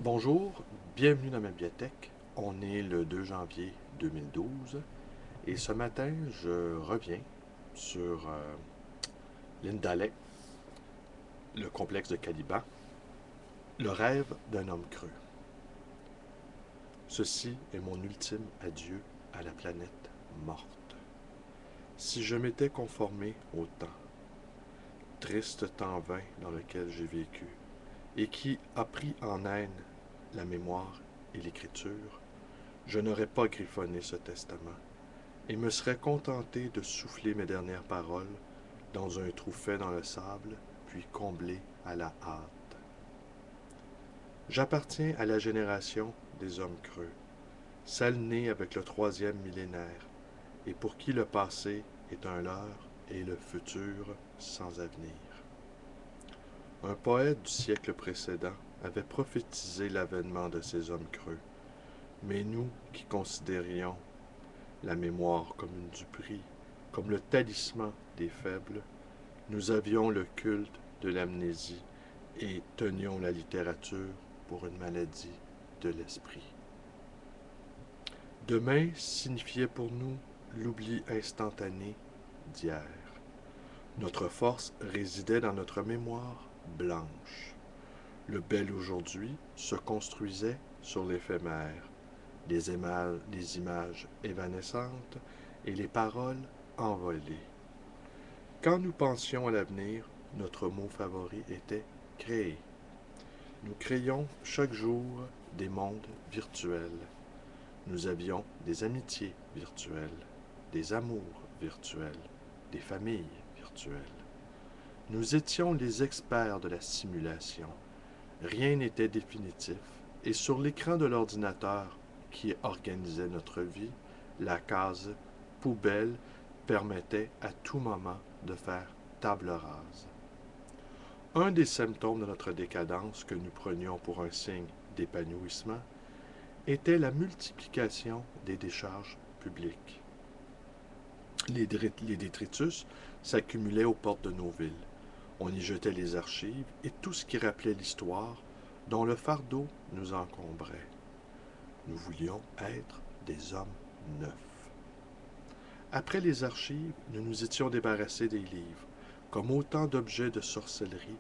Bonjour, bienvenue dans ma bibliothèque. On est le 2 janvier 2012 et ce matin, je reviens sur l'Indalais, le complexe de Caliban, le rêve d'un homme creux. Ceci est mon ultime adieu à la planète morte. Si je m'étais conformé au temps, triste temps vain dans lequel j'ai vécu, et qui a pris en haine la mémoire et l'écriture, je n'aurais pas griffonné ce testament et me serais contenté de souffler mes dernières paroles dans un trou fait dans le sable, puis comblé à la hâte. J'appartiens à la génération des hommes creux, celle née avec le troisième millénaire, et pour qui le passé est un leurre et le futur sans avenir. Un poète du siècle précédent avait prophétisé l'avènement de ces hommes creux, mais nous qui considérions la mémoire comme une duperie, comme le talisman des faibles, nous avions le culte de l'amnésie et tenions la littérature pour une maladie de l'esprit. Demain signifiait pour nous l'oubli instantané d'hier. Notre force résidait dans notre mémoire blanche. Le bel aujourd'hui se construisait sur l'éphémère, les images évanescentes et les paroles envolées. Quand nous pensions à l'avenir, notre mot favori était créer. Nous créions chaque jour des mondes virtuels. Nous avions des amitiés virtuelles, des amours virtuels, des familles virtuelles. Nous étions les experts de la simulation. Rien n'était définitif, et sur l'écran de l'ordinateur qui organisait notre vie, la case poubelle permettait à tout moment de faire table rase. Un des symptômes de notre décadence que nous prenions pour un signe d'épanouissement était la multiplication des décharges publiques. Les détritus s'accumulaient aux portes de nos villes. On y jetait les archives et tout ce qui rappelait l'histoire, dont le fardeau nous encombrait. Nous voulions être des hommes neufs. Après les archives, nous nous étions débarrassés des livres, comme autant d'objets de sorcellerie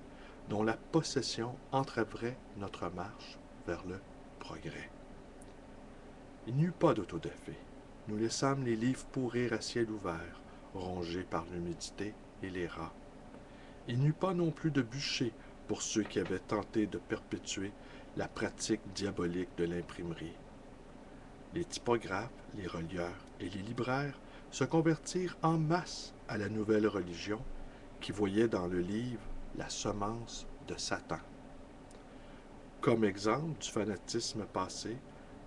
dont la possession entraverait notre marche vers le progrès. Il n'y eut pas d'autodafé. Nous laissâmes les livres pourrir à ciel ouvert, rongés par l'humidité et les rats. Il n'y eut pas non plus de bûcher pour ceux qui avaient tenté de perpétuer la pratique diabolique de l'imprimerie. Les typographes, les relieurs et les libraires se convertirent en masse à la nouvelle religion qui voyait dans le livre la semence de Satan. Comme exemple du fanatisme passé,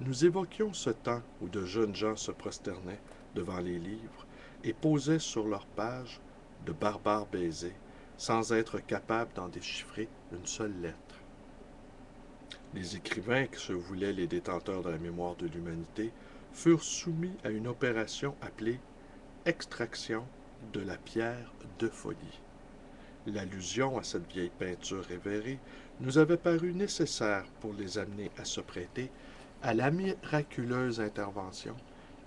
nous évoquions ce temps où de jeunes gens se prosternaient devant les livres et posaient sur leurs pages de barbares baisers sans être capables d'en déchiffrer une seule lettre. Les écrivains qui se voulaient les détenteurs de la mémoire de l'humanité furent soumis à une opération appelée extraction de la pierre de folie. L'allusion à cette vieille peinture révérée nous avait paru nécessaire pour les amener à se prêter à la miraculeuse intervention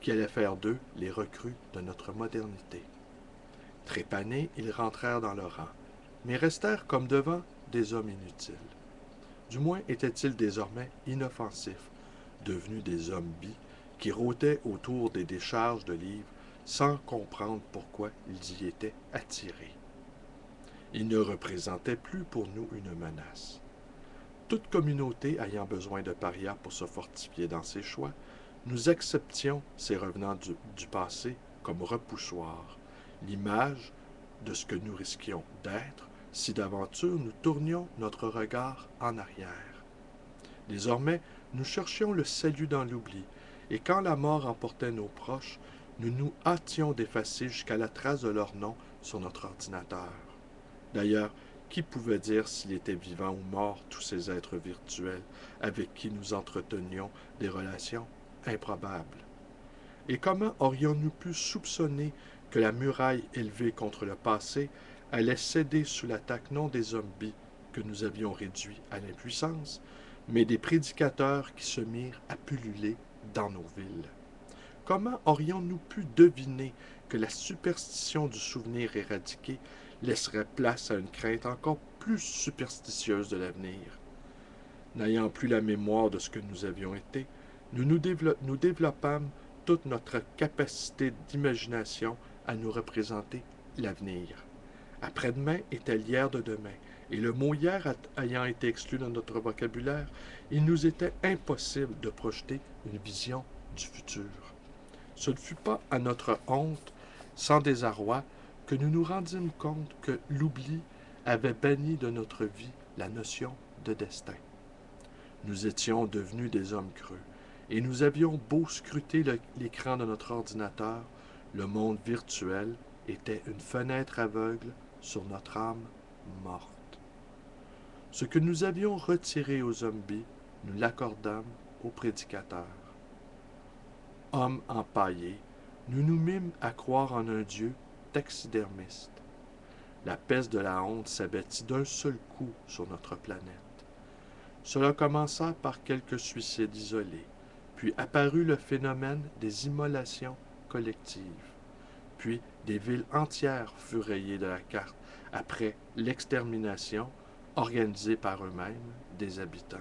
qui allait faire d'eux les recrues de notre modernité. Trépanés, ils rentrèrent dans leur rang, mais restèrent comme devant des hommes inutiles. Du moins étaient-ils désormais inoffensifs, devenus des zombies qui rôtaient autour des décharges de livres sans comprendre pourquoi ils y étaient attirés. Ils ne représentaient plus pour nous une menace. Toute communauté ayant besoin de parias pour se fortifier dans ses choix, nous acceptions ces revenants du passé comme repoussoirs, l'image de ce que nous risquions d'être si d'aventure nous tournions notre regard en arrière. Désormais, nous cherchions le salut dans l'oubli, et quand la mort emportait nos proches, nous nous hâtions d'effacer jusqu'à la trace de leur nom sur notre ordinateur. D'ailleurs, qui pouvait dire s'il était vivant ou mort, tous ces êtres virtuels avec qui nous entretenions des relations improbables? Et comment aurions-nous pu soupçonner que la muraille élevée contre le passé allait céder sous l'attaque non des zombies que nous avions réduits à l'impuissance, mais des prédicateurs qui se mirent à pulluler dans nos villes. Comment aurions-nous pu deviner que la superstition du souvenir éradiqué laisserait place à une crainte encore plus superstitieuse de l'avenir? N'ayant plus la mémoire de ce que nous avions été, nous développâmes toute notre capacité d'imagination à nous représenter l'avenir. Après-demain était l'hier de demain, et le mot hier ayant été exclu de notre vocabulaire, il nous était impossible de projeter une vision du futur. Ce ne fut pas à notre honte, sans désarroi, que nous nous rendîmes compte que l'oubli avait banni de notre vie la notion de destin. Nous étions devenus des hommes creux, et nous avions beau scruter l'écran de notre ordinateur, le monde virtuel était une fenêtre aveugle sur notre âme morte. Ce que nous avions retiré aux zombies, nous l'accordâmes aux prédicateurs. Hommes empaillés, nous nous mîmes à croire en un Dieu taxidermiste. La peste de la honte s'abattit d'un seul coup sur notre planète. Cela commença par quelques suicides isolés, puis apparut le phénomène des immolations collectives. Puis des villes entières furent rayées de la carte après l'extermination organisée par eux-mêmes des habitants.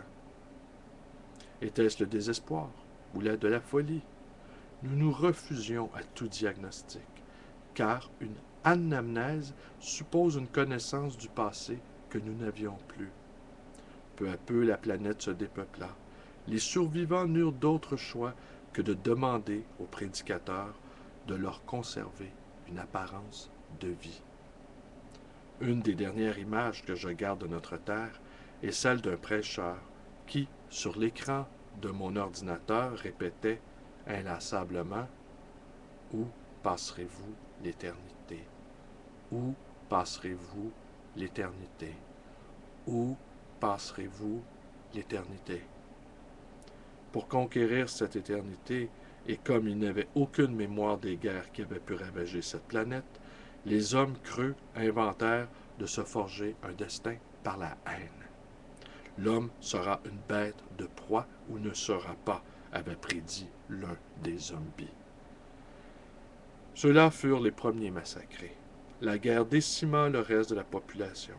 Était-ce le désespoir ou de la folie? Nous nous refusions à tout diagnostic, car une anamnèse suppose une connaissance du passé que nous n'avions plus. Peu à peu, la planète se dépeupla. Les survivants n'eurent d'autre choix que de demander aux prédicateurs de leur conserver une apparence de vie. Une des dernières images que je garde de notre Terre est celle d'un prêcheur qui, sur l'écran de mon ordinateur, répétait inlassablement « Où passerez-vous l'éternité? Où passerez-vous l'éternité? Où passerez-vous l'éternité? » Pour conquérir cette éternité, et comme il n'avait aucune mémoire des guerres qui avaient pu ravager cette planète, les hommes creux inventèrent de se forger un destin par la haine. L'homme sera une bête de proie ou ne sera pas, avait prédit l'un des zombies. Ceux-là furent les premiers massacrés. La guerre décima le reste de la population.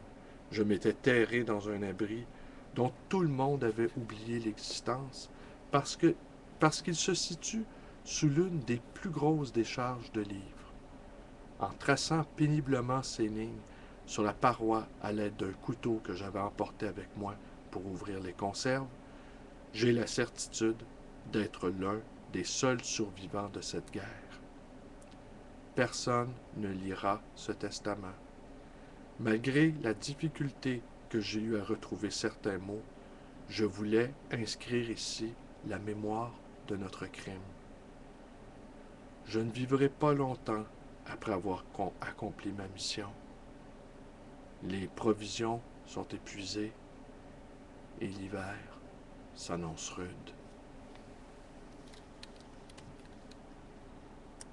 Je m'étais terré dans un abri dont tout le monde avait oublié l'existence parce qu'il se situe sous l'une des plus grosses décharges de livres. En traçant péniblement ces lignes sur la paroi à l'aide d'un couteau que j'avais emporté avec moi pour ouvrir les conserves, j'ai la certitude d'être l'un des seuls survivants de cette guerre. Personne ne lira ce testament. Malgré la difficulté que j'ai eue à retrouver certains mots, je voulais inscrire ici la mémoire de notre crime. Je ne vivrai pas longtemps après avoir accompli ma mission. Les provisions sont épuisées et l'hiver s'annonce rude.